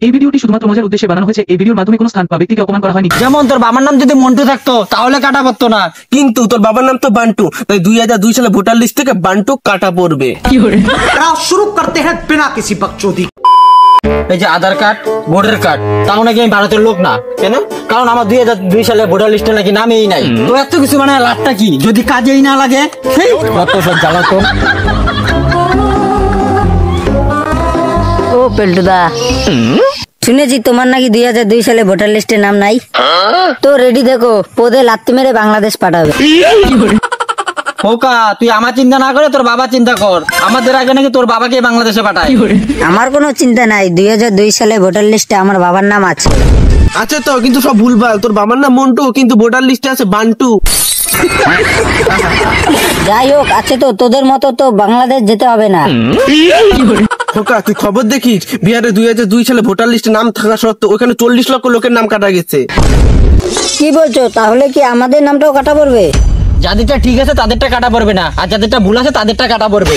এই ভিডিওটি শুধুমাত্র মজার উদ্দেশ্যে বানানো হয়েছে। এই ভিডিওর মাধ্যমে কোনো স্থান বা ব্যক্তিকে অপমান করা হয়নি। যেমন তোর বাবার নাম যদি মন্টু থাকতো তাহলে কাটা পড়তো না, কিন্তু তোর বাবার নাম তো বান্টু, তাই 2002 সালে ভোটার লিস্ট থেকে বান্টু কাটা পড়বে। शुरू करते हैं बिना किसी बकचोदी। এই যে আধার কার্ড, ভোটার কার্ড, তাও নাকি আমি ভারতের লোক না। কেন? কারণ আমার 2002 সালে ভোটার লিস্টে নাকি নামেই নাই। তো এত কিছু মানে লাভটা কি যদি কাজেই না লাগে? কত সব জ্বালাতন। ও পেল্টুদা, শুনেছি তোমার নাকি 2002 সালে ভোটার লিস্টে নাম নাই। তো রেডি দেখো, পদে লাত্তি মেরে বাংলাদেশ পাঠাবে। ওকা, তুই আমার চিন্তা না করে তোর বাবা চিন্তা কর। আমাদের আগে নাকি তোর বাবাকে বাংলাদেশে পাঠায়। আমার কোনো চিন্তা নাই, 2002 সালে ভোটার লিস্টে আমার বাবার নাম আছে। আচ্ছা তো, কিন্তু সব ভুলভাল। তোর বাবার নাম মন্টু, কিন্তু ভোটার লিস্টে আছে বান্টু। যাই হোক, আছে তো, তোদের মতো তো বাংলাদেশ যেতে হবে না। খোকা, তুই খবর দেখিস, বিহারে 2002 সালে ভোটার লিস্টে নাম থাকা সত্ত্বেও ওখানে 40 লক্ষ লোকের নাম কাটা গেছে। কি বলছো? তাহলে কি আমাদের নামটাও কাটা পড়বে? যাদেরটা ঠিক আছে তাদেরটা কাটা পড়বে না, আর যাদেরটা ভুল আছে তাদেরটা কাটা পড়বে।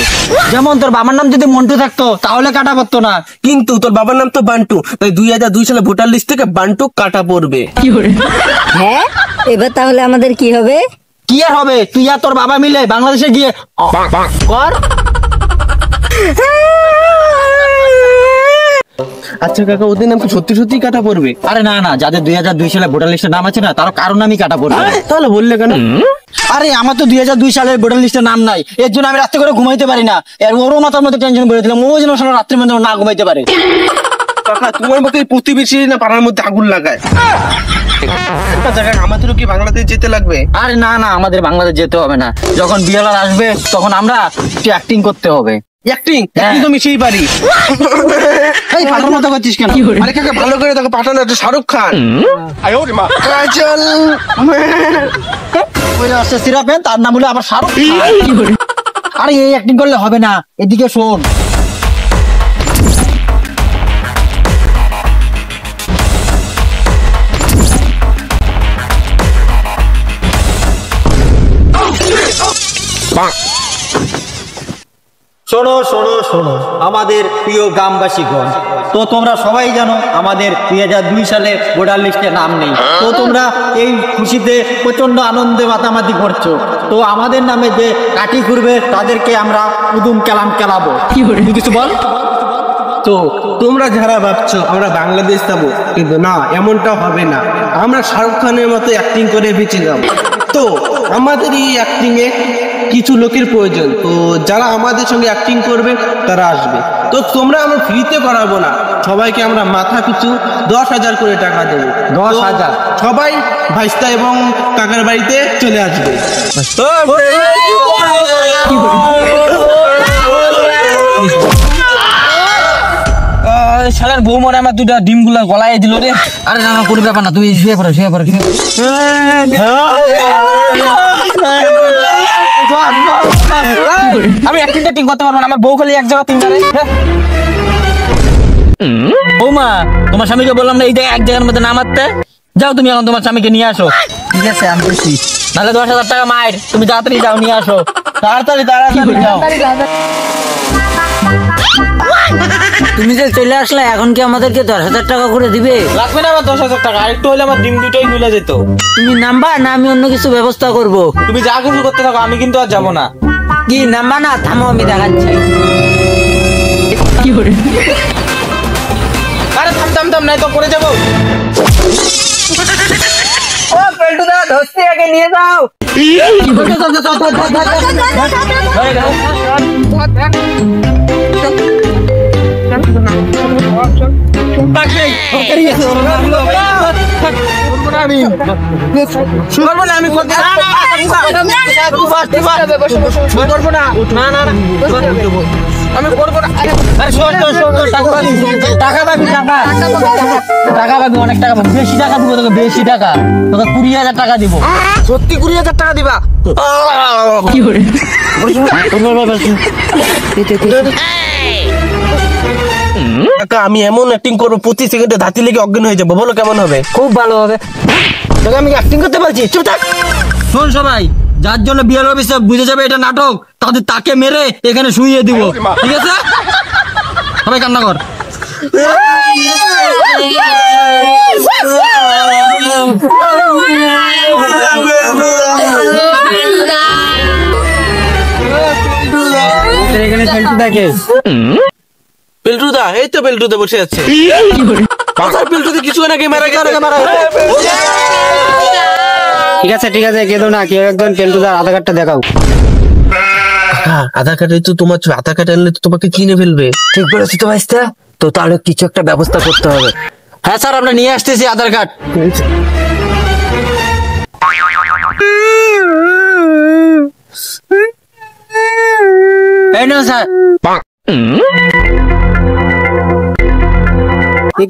যেমন তোর বাবার নাম যদি মন্টু থাকতো তাহলে কাটা পড়তো না, কিন্তু তোর বাবার নাম তো বান্টু, তাই 2002 সালে ভোটার লিস্ট থেকে বান্টু কাটা পড়বে। হ্যাঁ, এবার তাহলে আমাদের কি হবে? কি আর হবে, তুই আর তোর বাবা মিলে বাংলাদেশে গিয়ে কর। আচ্ছা কাকা, ওদের নাম কি সত্যি সত্যি কাটা পড়বে? আরে না না, যাদের 2002 সালে ভোটার লিস্টে নাম আছে না, তার কারণ নামই কাটা পড়বে। তাহলে বললে কেন? আরে আমার তো 2002 সালের ভোটার লিস্টে নাম নাই, এর জন্য আমি রাত্রে করে ঘুমাইতে পারি না। এর ওরও মাথার মধ্যে টেনশন করে দিলাম, ও যেন রাত্রের মধ্যে না ঘুমাইতে পারে। কাকা, তোমার মতো প্রতিবেশী না পাড়ার মধ্যে আগুন লাগায়। আমাদেরও কি বাংলাদেশ যেতে লাগবে? আরে না না, আমাদের বাংলাদেশ যেতে হবে না। যখন বিয়ালার আসবে তখন আমরা অ্যাক্টিং করতে হবে। অ্যাক্টিং তো মিশেই পারি। এই পাঠার মতো করছিস কেন? আরে কাকা, ভালো করে দেখো, পাঠানো একটা শাহরুখ খান। কাজল সিরাপেন, তার নাম হলো আবার শাহরুখ খান। আরে এই অ্যাক্টিং করলে হবে না, এদিকে শোন। শোনো শোনো শোনো, আমাদের প্রিয় গ্রামবাসীগণ, তো তোমরা সবাই জানো আমাদের 2002 সালে ভোটার লিস্টে নাম নেই। তো তোমরা এই খুশিতে প্রচন্ড আনন্দে মাতামাতি করছো। তো আমাদের নামে যে কাঠি ঘুরবে তাদেরকে আমরা উদুম কালাম খেলাবো। তুই কিছু বল। তো তোমরা যারা ভাবছো আমরা বাংলাদেশ যাবো, কিন্তু না, এমনটা হবে না। আমরা শাহরুখ খানের মতো অ্যাক্টিং করে বেঁচে যাবো। তো আমাদের এই অ্যাক্টিং এ কিছু লোকের প্রয়োজন, তো যারা আমাদের সঙ্গে অ্যাক্টিং করবে তারা আসবে। তো তোমরা আমরা ফ্রিতে করাবো না, সবাইকে আমরা মাথা পিছু 10,000 করে টাকা দেবো। 10,000 সবাই ভাইস্তা এবং কাকার বাড়িতে চলে আসবে। শালার বউ মনে আমার দুটা ডিম গুলা গলায় দিল রে। আরে না না, কোনো ব্যাপার না, তুমি শুয়ে পড়ো শুয়ে পড়ো। আমি অ্যাক্টিং করতে পারবো না, আমার বউ খালি এক জায়গা তিনটারে। বৌমা, তোমার স্বামীকে বললাম না এই এক জায়গার মধ্যে নামাতে। যাও তুমি এখন তোমার স্বামীকে নিয়ে আসো। ঠিক আছে, আমি বলছি। নাহলে 10,000 টাকা মায়ের, তুমি তাড়াতাড়ি যাও, নিয়ে আসো। তাড়াতাড়ি তাড়াতাড়ি যাও। তুমি যে চলে আসলে, এখন কি আমাদেরকে 10,000 টাকা করে দিবে? লাগবে না আমার 10,000 টাকা, আরেকটু হলে আমার ডিম দুটোই মিলে যেত। তুমি নামবা না আমি অন্য কিছু ব্যবস্থা করব? তুমি যা কিছু করতে থাকো, আমি কিন্তু আর যাবো না। কি নামবা না? থামো, আমি দেখাচ্ছি। আরে থাম, নাই তো পড়ে যাবো। ও পেল্টুদা, ধরছি, আগে নিয়ে যাও। অনেক টাকা, বেশি টাকা দিব তোকে, বেশি টাকা তোকে 20,000 টাকা দিব। সত্যি 20,000 টাকা দিবা? কাকা, আমি এমন অ্যাক্টিং করবো 25 সেকেন্ডে ধাতি লেগে অজ্ঞান হয়ে যাবো, বলো কেমন হবে? খুব ভালো হবে। তোকে আমি অ্যাক্টিং করতে পারছি, চুপ থাক। শোন সবাই, যার জন্য বিএল অফিসে বুঝে যাবে এটা নাটক, তাকে মেরে এখানে শুইয়ে দিব, ঠিক আছে? সবাই কান্না কর। কে? পেল্টুদা, এই তো পেল্টুদা বসে আছে। পেল্টুদা কিছু নাকি মারা গেছে। ঠিক আছে কেঁদো না, কেউ একজন পেল্টুদার আধার কার্ডটা দেখাও। আধার কার্ডে তো তোমার আধার কার্ড আনলে তো তোমাকে চিনে ফেলবে। ঠিক বলেছি তো ভাইস্তা, তো তাহলে কিছু একটা ব্যবস্থা করতে হবে। হ্যাঁ স্যার, আমরা নিয়ে আসতেছি আধার কার্ড। এই নাও স্যার।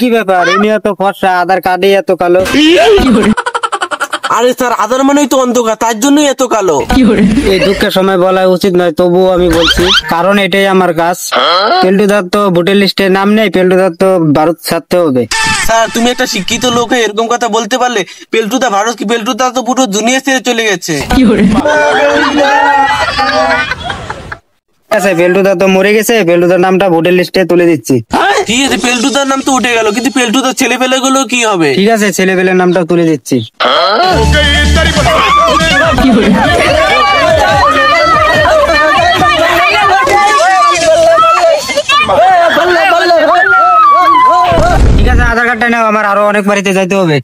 কি ব্যাপার, এমনি এত ফর্সা, আধার কার্ডে এত কালো? আরে স্যার, আধার মানেই তো অন্ধকার, তার জন্যই এত কালো। এই দুঃখের সময় বলা উচিত নয়, তবুও আমি বলছি, কারণ এটাই আমার কাজ। পেল্টুদার তো ভোটার লিস্টে নাম নেই, পেল্টুদার তো ভারত ছাড়তে হবে। স্যার, তুমি একটা শিক্ষিত লোক হয়ে এরকম কথা বলতে পারলে? পেল্টুদা ভারত কি? পেল্টুদা তো পুরো দুনিয়া ছেড়ে চলে গেছে। আচ্ছা, পেল্টুদা তো মরে গেছে, পেল্টুদার নামটা ভোটার লিস্টে তুলে দিচ্ছি। ঠিক আছে, পেল্টুদার নাম তো উঠে গেল, কিন্তু পেল্টুদার ছেলে পেলে গুলো কি হবে? ঠিক আছে, ছেলেপেলের নামটাও তুলে দিচ্ছি। ঠিক আছে, আধার কার্ডটা নাও, আমার আরো অনেক বাড়িতে যাইতে হবে।